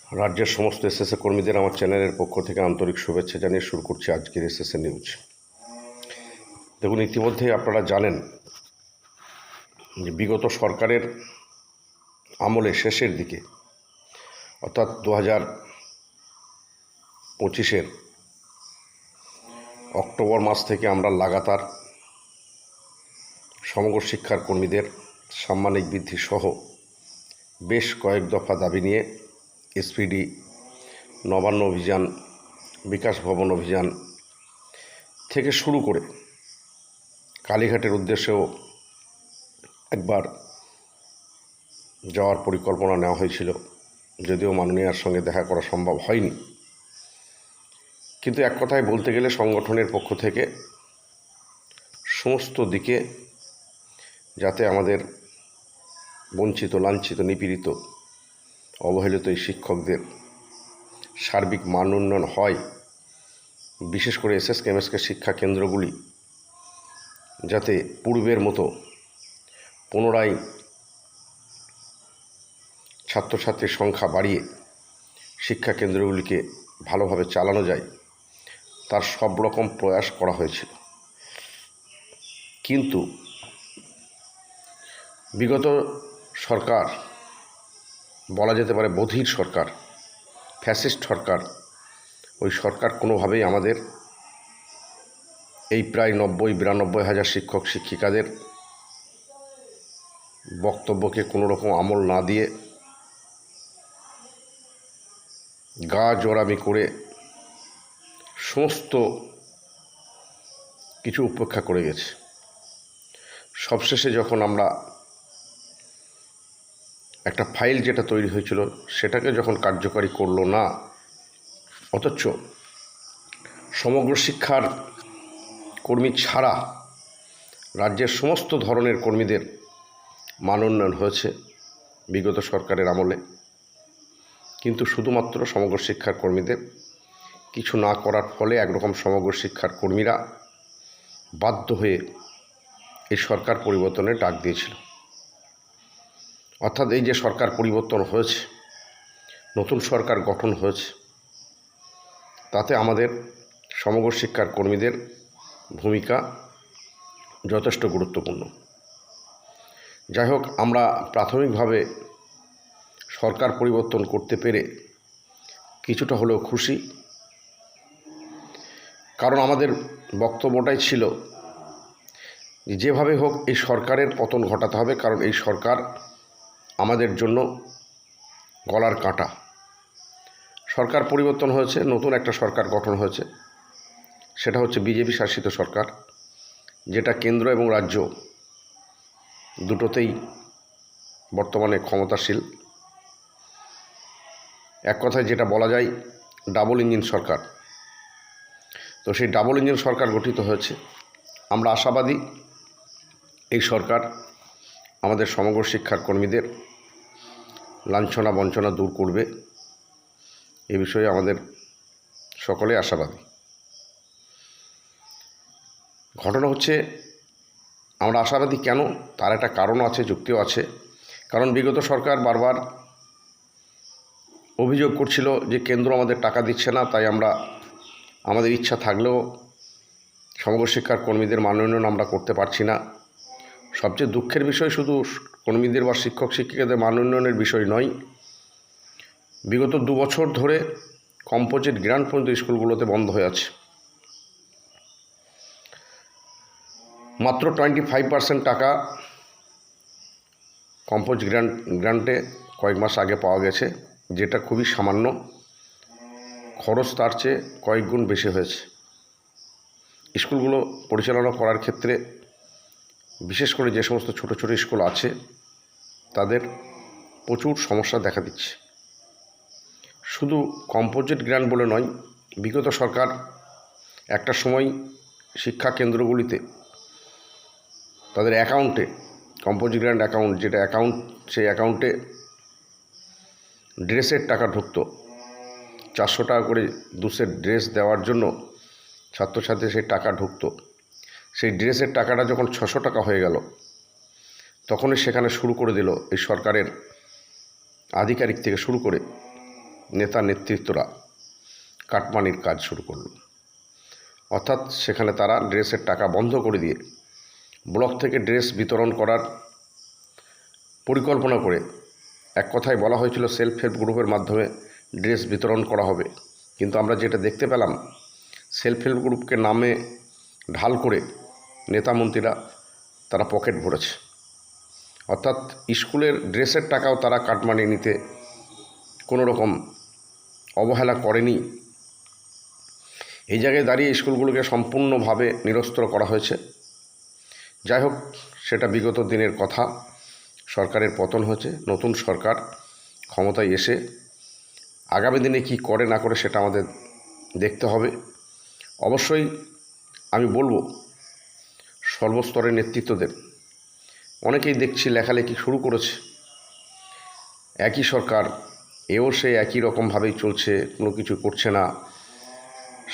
রাজ্যের সমস্ত এসএসএ কর্মীদের আমার চ্যানেলের পক্ষ থেকে আন্তরিক শুভেচ্ছা জানিয়ে শুরু করছি আজকের এসএসএ নিউজ। দেখুন, ইতিমধ্যেই আপনারা জানেন যে বিগত সরকারের আমলে শেষের দিকে অর্থাৎ 2025-এর অক্টোবর মাস থেকে আমরা লাগাতার সমগ্র শিক্ষার কর্মীদের সাম্মানিক বৃদ্ধি সহ বেশ কয়েক দফা দাবি নিয়ে এসপিডি, নবান্ন অভিযান, বিকাশ ভবন অভিযান থেকে শুরু করে কালীঘাটের উদ্দেশ্যেও একবার যাওয়ার পরিকল্পনা নেওয়া হয়েছিল, যদিও মাননীয়ার সঙ্গে দেখা করা সম্ভব হয়নি। কিন্তু এক কথায় বলতে গেলে সংগঠনের পক্ষ থেকে সমস্ত দিকে যাতে আমাদের বঞ্চিত, লাঞ্ছিত, নিপীড়িত, অবহেলিত এই শিক্ষকদের সার্বিক মান উন্নয়ন হয়, বিশেষ করে এসএসকে এমএসকে শিক্ষা কেন্দ্রগুলি যাতে পূর্বের মতো পুনরায় ছাত্রছাত্রীর সংখ্যা বাড়িয়ে শিক্ষা কেন্দ্রগুলিকে ভালোভাবে চালানো যায়, তার সব রকম প্রয়াস করা হয়েছিল। কিন্তু বিগত সরকার, বলা যেতে পারে বধির সরকার, ফ্যাসিস্ট সরকার, ওই সরকার কোনোভাবেই আমাদের এই প্রায় 90-92 হাজার শিক্ষক শিক্ষিকাদের বক্তব্যকে কোনো রকম আমল না দিয়ে গা জোড়ামি করে সমস্ত কিছু উপেক্ষা করে গেছে। সবশেষে যখন আমরা একটা ফাইল যেটা তৈরি হয়েছিল সেটাকে যখন কার্যকারী করলো না, অথচ সমগ্র শিক্ষার কর্মী ছাড়া রাজ্যের সমস্ত ধরনের কর্মীদের মান উন্নয়ন হয়েছে বিগত সরকারের আমলে, কিন্তু শুধুমাত্র সমগ্র শিক্ষার কর্মীদের কিছু না করার ফলে একরকম সমগ্র শিক্ষার কর্মীরা বাধ্য হয়ে এই সরকার পরিবর্তনের ডাক দিয়েছিল। অর্থাৎ এই যে সরকার পরিবর্তন হয়েছে, নতুন সরকার গঠন হয়েছে, তাতে আমাদের সমগ্র শিক্ষার কর্মীদের ভূমিকা যথেষ্ট গুরুত্বপূর্ণ। যাই হোক, আমরা প্রাথমিকভাবে সরকার পরিবর্তন করতে পেরে কিছুটা হলেও খুশি, কারণ আমাদের বক্তব্যটাই ছিল যেভাবে হোক এই সরকারের পতন ঘটাতে হবে, কারণ এই সরকার আমাদের জন্য গলার কাঁটা। সরকার পরিবর্তন হয়েছে, নতুন একটা সরকার গঠন হয়েছে, সেটা হচ্ছে বিজেপি শাসিত সরকার, যেটা কেন্দ্র এবং রাজ্য দুটোতেই বর্তমানে ক্ষমতাশীল। এক কথায় যেটা বলা যায় ডাবল ইঞ্জিন সরকার। তো সেই ডাবল ইঞ্জিন সরকার গঠিত হয়েছে। আমরা আশাবাদী এই সরকার আমাদের সমগ্র শিক্ষার কর্মীদের লাঞ্ছনা বঞ্চনা দূর করবে, এ বিষয়ে আমাদের সকলে আশাবাদী। ঘটনা হচ্ছে, আমরা আশাবাদী কেন, তার একটা কারণও আছে, যুক্তিও আছে। কারণ বিগত সরকার বারবার অভিযোগ করছিল যে কেন্দ্র আমাদের টাকা দিচ্ছে না, তাই আমরা আমাদের ইচ্ছা থাকলেও সমগ্র শিক্ষার কর্মীদের মান উন্নয়ন আমরা করতে পারছি না। সবচেয়ে দুঃখের বিষয় শুধু কর্মীদের বা শিক্ষক শিক্ষিকাদের মান উন্নয়নের বিষয় নয়, বিগত 2 বছর ধরে কম্পোজিট গ্রান্ট পর্যন্ত স্কুলগুলোতে বন্ধ হয়ে আছে। মাত্র 25% টাকা কম্পোজিট গ্রান্টে কয়েক মাস আগে পাওয়া গেছে, যেটা খুবই সামান্য। খরচ তার চেয়ে কয়েক গুণ বেশি হয়েছে। স্কুলগুলো পরিচালনা করার ক্ষেত্রে বিশেষ করে যে সমস্ত ছোট ছোট স্কুল আছে তাদের প্রচুর সমস্যা দেখা দিচ্ছে। শুধু কম্পোজিট গ্রান্ট বলে নয়, বিগত সরকার একটা সময় শিক্ষা কেন্দ্রগুলিতে তাদের অ্যাকাউন্টে, কম্পোজিট গ্রান্ট অ্যাকাউন্ট যেটা অ্যাকাউন্ট, সেই অ্যাকাউন্টে ড্রেসের টাকা ঢুকতো। 400 টাকা করে 2 সেট ড্রেস দেওয়ার জন্য ছাত্রছাত্রী সেই টাকা ঢুকতো। সেই ড্রেসের টাকাটা যখন 600 টাকা হয়ে গেল, তখনই সেখানে শুরু করে দিল এই সরকারের আধিকারিক থেকে শুরু করে নেতা নেতৃত্বরা কাটমানির কাজ শুরু করল। অর্থাৎ সেখানে তারা ড্রেসের টাকা বন্ধ করে দিয়ে ব্লক থেকে ড্রেস বিতরণ করার পরিকল্পনা করে, এক কথায় বলা হয়েছিল সেলফ হেল্প গ্রুপের মাধ্যমে ড্রেস বিতরণ করা হবে, কিন্তু আমরা যেটা দেখতে পেলাম সেলফ হেল্প গ্রুপকে নামে ঢাল করে নেতা মন্ত্রীরা তারা পকেট ভরেছে। অর্থাৎ স্কুলের ড্রেসের টাকাও তারা কাটমানি নিতে কোনো রকম অবহেলা করেনি। এই জায়গায় দাঁড়িয়ে স্কুলগুলোকে সম্পূর্ণভাবে নিরস্ত্র করা হয়েছে। যাই হোক, সেটা বিগত দিনের কথা। সরকারের পতন হয়েছে, নতুন সরকার ক্ষমতায় এসে আগামী দিনে কি করে না করে সেটা আমাদের দেখতে হবে। অবশ্যই আমি বলবো সর্বস্তরের নেতৃত্বদের, অনেকেই দেখছি লেখালেখি শুরু করেছে, একই সরকার, এও সে একই রকমভাবেই চলছে, কোনো কিছু করছে না,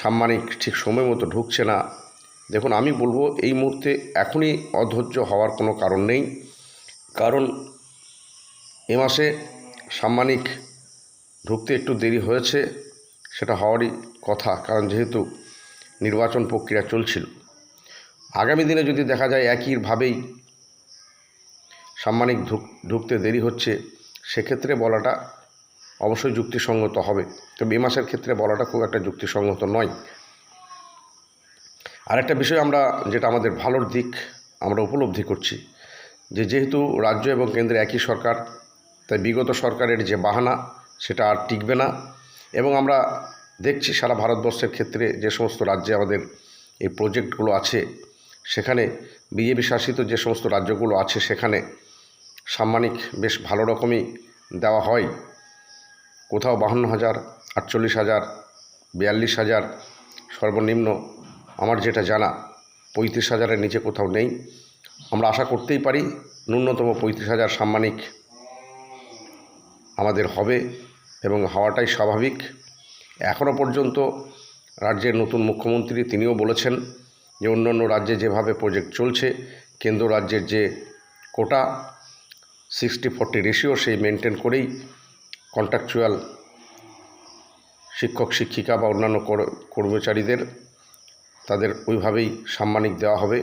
সাম্মানিক ঠিক সময় মতো ঢুকছে না। দেখুন, আমি বলবো এই মুহূর্তে এখনই অধৈর্য হওয়ার কোনো কারণ নেই, কারণ এ মাসে সাম্মানিক ঢুকতে একটু দেরি হয়েছে, সেটা হওয়ারই কথা, কারণ যেহেতু নির্বাচন প্রক্রিয়া চলছিল। আগামী দিনে যদি দেখা যায় একইভাবেই সাম্মানিক ঢুকতে দেরি হচ্ছে, সেক্ষেত্রে বলাটা অবশ্যই যুক্তিসঙ্গত হবে, তবে এ মাসের ক্ষেত্রে বলাটা খুব একটা যুক্তিসঙ্গত নয়। আরেকটা বিষয় আমরা যেটা আমাদের ভালোর দিক আমরা উপলব্ধি করছি, যেহেতু রাজ্য এবং কেন্দ্রে একই সরকার, তাই বিগত সরকারের যে বাহানা সেটা আর টিকবে না। এবং আমরা দেখছি সারা ভারতবর্ষের ক্ষেত্রে যে সমস্ত রাজ্যে আমাদের এই প্রজেক্টগুলো আছে, সেখানে বিজেপি শাসিত যে সমস্ত রাজ্যগুলো আছে সেখানে সাম্মানিক বেশ ভালো রকমই দেওয়া হয়। কোথাও 52,000, 48,000, 42,000, সর্বনিম্ন আমার যেটা জানা 35,000-এর নিচে কোথাও নেই। আমরা আশা করতেই পারি ন্যূনতম 35,000 সাম্মানিক আমাদের হবে এবং হওয়াটাই স্বাভাবিক। এখনও পর্যন্ত রাজ্যের নতুন মুখ্যমন্ত্রী তিনিও বলেছেন যে অন্যান্য রাজ্যে যেভাবে প্রজেক্ট চলছে, কেন্দ্র রাজ্যের যে কোটা 60-40 রেশিও সেই মেনটেন করেই কন্ট্রাকচুয়াল শিক্ষক শিক্ষিকা বা অন্যান্য কর্মচারীদের তাদের ওইভাবেই সাম্মানিক দেওয়া হবে।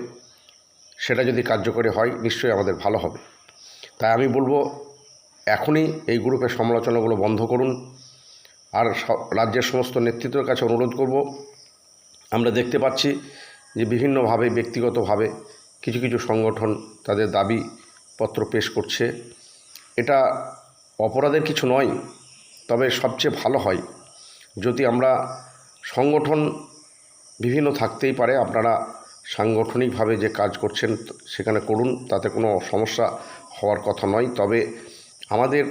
সেটা যদি কার্যকরী হয় নিশ্চয়ই আমাদের ভালো হবে। তাই আমি বলবো এখনই এই গ্রুপের সমালোচনাগুলো বন্ধ করুন। আর রাজ্যের সমস্ত নেতৃত্বের কাছে অনুরোধ করব, আমরা দেখতে পাচ্ছি যে বিভিন্নভাবে ব্যক্তিগতভাবে কিছু কিছু সংগঠন তাদের দাবিপত্র পেশ করছে। এটা অপরাধের কিছু নয়, তবে সবচেয়ে ভালো হয় যদি আমরা সংগঠন বিভিন্ন থাকতেই পারে, আপনারা সাংগঠনিকভাবে যে কাজ করছেন সেখানে করুন, তাতে কোনো সমস্যা হওয়ার কথা নয়। তবে আমাদের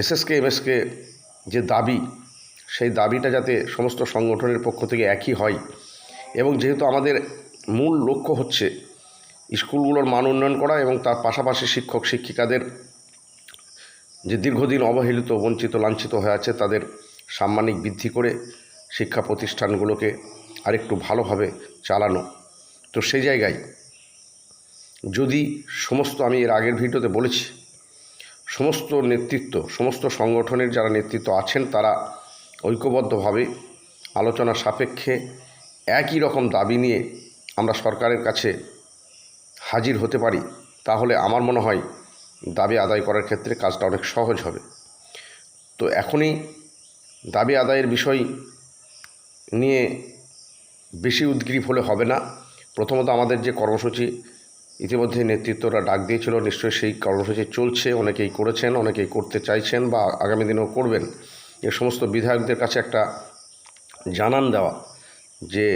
এসএসকে এমএসকে যে দাবি, সেই দাবিটা যাতে সমস্ত সংগঠনের পক্ষ থেকে একই হয়, এবং যেহেতু আমাদের মূল লক্ষ্য হচ্ছে স্কুলগুলোর মান উন্নয়ন করা এবং তার পাশাপাশি শিক্ষক শিক্ষিকাদের যে দীর্ঘদিন অবহেলিত, বঞ্চিত, লাঞ্ছিত হয়ে আছে তাদের সাম্মানিক বৃদ্ধি করে শিক্ষা প্রতিষ্ঠানগুলোকে আরেকটু ভালোভাবে চালানো। তো সেই জায়গায় যদি সমস্ত, আমি এর আগের ভিডিওতে বলেছি, সমস্ত নেতৃত্ব, সমস্ত সংগঠনের যারা নেতৃত্ব আছেন তারা ঐক্যবদ্ধভাবে আলোচনা সাপেক্ষে একই রকম দাবি নিয়ে আমরা সরকারের কাছে হাজির হতে পারি, তাহলে আমার মনে হয় দাবি আদায় করার ক্ষেত্রে কাজটা অনেক সহজ হবে। তো এখনই দাবি আদায়ের বিষয় নিয়ে বেশি উদ্গ্রীব হলে হবে না। প্রথমত আমাদের যে কর্মসূচি ইতিমধ্যে নেতৃত্বরা ডাক দিয়েছিল, নিশ্চয়ই সেই কর্মসূচি চলছে, অনেকেই করেছেন, অনেকেই করতে চাইছেন বা আগামী দিনেও করবেন। এ সমস্ত বিধায়কদের কাছে একটা জানান দেওয়া যে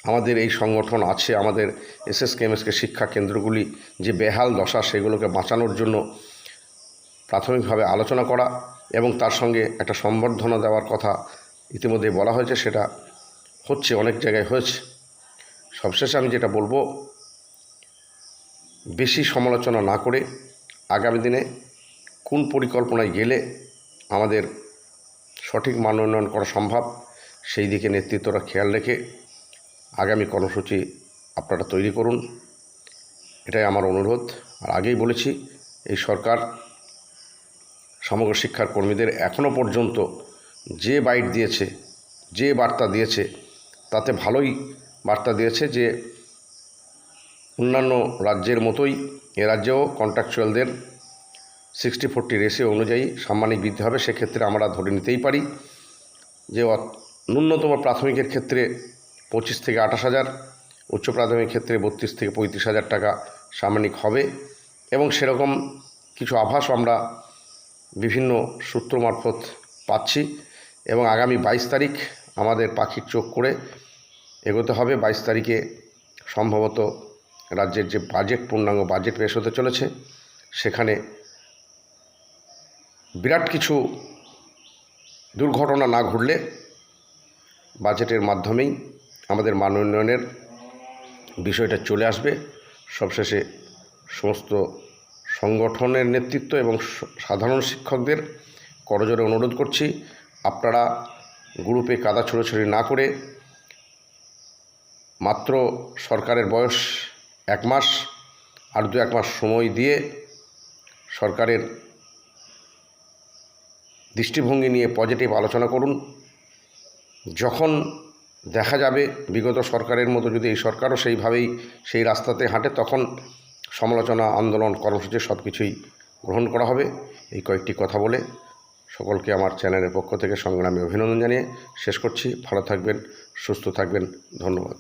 আমাদের এই সংগঠন আছে, আমাদের এসএসকেএমএসকে শিক্ষা কেন্দ্রগুলি যে বেহাল দশা সেগুলোকে বাঁচানোর জন্য প্রাথমিকভাবে আলোচনা করা এবং তার সঙ্গে একটা সম্বর্ধনা দেওয়ার কথা ইতিমধ্যে বলা হয়েছে, সেটা হচ্ছে, অনেক জায়গায় হয়েছে। সবশেষে আমি যেটা বলবো, বেশি সমালোচনা না করে আগামী দিনে কোন পরিকল্পনায় গেলে আমাদের সঠিক মান উন্নয়ন করা সম্ভব সেই দিকে নেতৃত্বরা খেয়াল রেখে আগামী কর্মসূচি আপনারা তৈরি করুন, এটাই আমার অনুরোধ। আর আগেই বলেছি এই সরকার সমগ্র শিক্ষার কর্মীদের এখনও পর্যন্ত যে বাইট দিয়েছে, যে বার্তা দিয়েছে, তাতে ভালোই বার্তা দিয়েছে যে অন্যান্য রাজ্যের মতোই এ রাজ্যেও কন্ট্রাকচুয়ালদের 60-40 রেশিও অনুযায়ী সাম্মানিক বৃদ্ধি হবে। সেক্ষেত্রে আমরা ধরে নিতেই পারি যে ন্যূনতম প্রাথমিকের ক্ষেত্রে 25 থেকে 28 হাজার, উচ্চ প্রাথমিক ক্ষেত্রে 32 থেকে 35 হাজার টাকা সাম্মানিক হবে। এবং সেরকম কিছু আভাসও আমরা বিভিন্ন সূত্র মারফত পাচ্ছি। এবং আগামী 22 তারিখ আমাদের পাখির চোখ করে এগোতে হবে। 22 তারিখে সম্ভবত রাজ্যের যে পূর্ণাঙ্গ বাজেট পেশ হতে চলেছে, সেখানে বিরাট কিছু দুর্ঘটনা না ঘটলে বাজেটের মাধ্যমেই আমাদের মান উন্নয়নের বিষয়টা চলে আসবে। সবশেষে সমস্ত সংগঠনের নেতৃত্ব এবং সাধারণ শিক্ষকদের করজোড়ে অনুরোধ করছি, আপনারা গ্রুপে কাদা ছোড়াছুড়ি না করে মাত্র সরকারের বয়স 1 মাস, আর 2-1 মাস সময় দিয়ে সরকারের দৃষ্টিভঙ্গি নিয়ে পজিটিভ আলোচনা করুন। যখন দেখা যাবে বিগত সরকারের মতো যদি এই সরকারও সেইভাবেই সেই রাস্তাতে হাঁটে, তখন সমালোচনা, আন্দোলন, কর্মসূচি সব কিছুই গ্রহণ করা হবে। এই কয়েকটি কথা বলে সকলকে আমার চ্যানেলের পক্ষ থেকে সংগ্রামী অভিনন্দন জানিয়ে শেষ করছি। ভালো থাকবেন, সুস্থ থাকবেন, ধন্যবাদ।